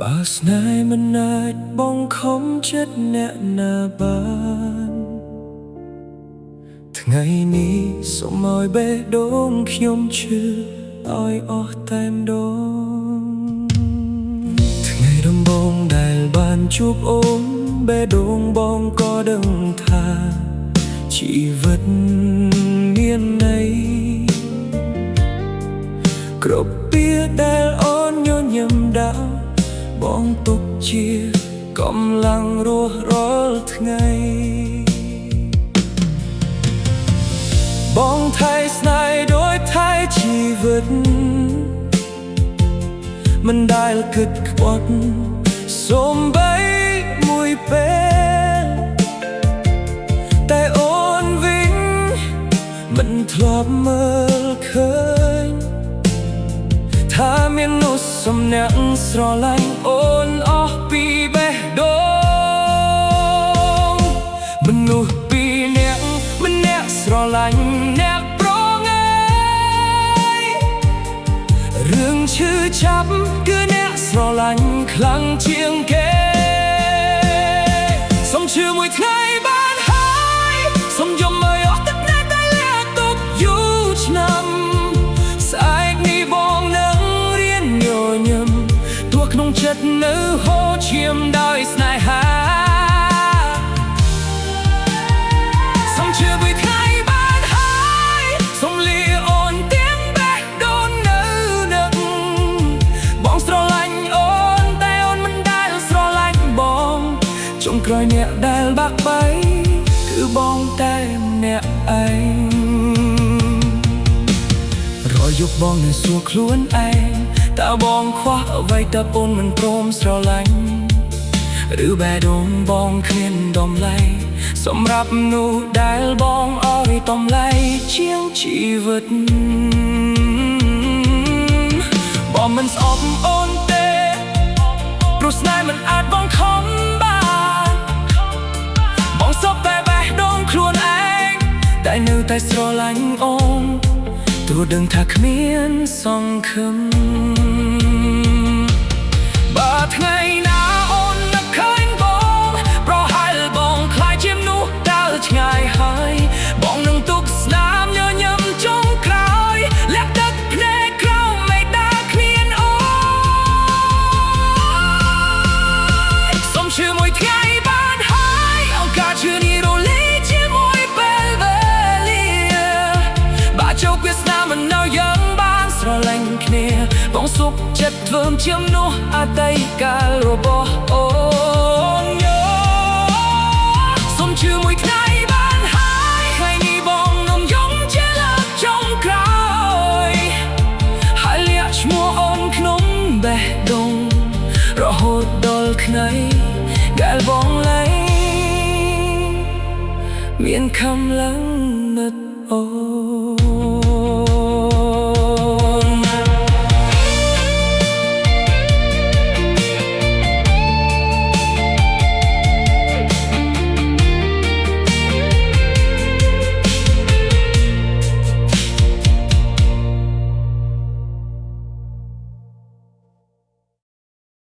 បើស្នេហ៍មិនអាចបងខំចិត្តអ្នកណាបានថ្ងៃនេះសូមឲ្យបេះដូងខ្ញុំឈឺឲ្យអស់តែម្ដងថ្ងៃដំបូងដែលបានជួបអូនបេះដូងបងក៏ដឹងថាជីវិតមានន័យគ្រប់ពាក្យដែលអូនញញឹមដាក់បងទុកជាកម្លាំងរស់រាល់ថ្ងៃបងថែស្នេហ៍ដោយថែជីវិតមិនដែលគិតខ្វត់សូម្បីមួយពេលតែអូនវិញមិនធ្លាប់មើលឃើញថាមាននោះសំណាក់ស្រឡាញ់អូនអស់ពីបេះដូងមនុស្សពីរនាក់ម្នាក់ស្រឡាញ់អ្នកប្រងើយរឿងឈឺចាប់គឺអ្នកស្រឡាញ់ខ្លាំងជាងគេសូមជឿមួយថ្ងៃបានហើយសូមយំឲ្យអស់ទឹកណែតែលាក់ទុកយូរឆ្នាំស្អែកនេះបងនឹងរៀនញញឹមទោះក្នុងចិត្តនៅហូរឈាមដោយស្នេហាសូមជឿមួយថ្ងៃបានហើយសូមលាអូនទាំងបេះដូងនៅនឹងបងស្រឡាញ់អូនតែអូនមិនដែលស្រឡាញ់បងចុងក្រោយអ្នកដែលបាក់បែកគឺបងតែម្នាក់ឯងរយប់បងនៅសួរខ្លួនឯងតើបងខ្វះអ្វីតើអូនមិនព្រមស្រឡាញ់ឬបេះដូងបងគ្មានតម្លៃសម្រាប់នោះដែលបងឲ្យតម្លៃជាងជីវិតបងមិនស្អប់អូនទេព្រោះស្នេហ៍មិនអាចបងខំបានបងសុខតែបេះដូងខ្លួនឯងតែនៅតែស្រឡាញ់អូនទោះដឹងថាគ្មានសង្ឃឹមបើថ្ងៃណាអូននឹកឃើញបងប្រហែលបងខ្លាចជាមនុស្សដើរឆ្ងាយហើយបងនឹងទុកស្នាមញញឹមចុងក្រោយលាក់ទឹកភ្នែកក្រោមមេដាគ្មានអូនសូមជឿមួយថ្ងៃបានហើយឱកាសជឿនេះរលាយជាមួយពេលវេលាបើជោគវាសនាមិននៅយើងបានស្រឡាញ់គ្នាបងសុខចិត្តធ្វើជាមនុស្សអតីតកាលរបស់អូនយោសូមជឿមួយថ្ងៃបានហើយថ្ងៃនេះបងនឹងយំជាលើកចុងក្រោយហើយលាក់ឈ្មោះអូនក្នុងបេះដូងរហូតដល់ថ្ងៃដែលបងលែងមានកម្លាំងនឹកអូន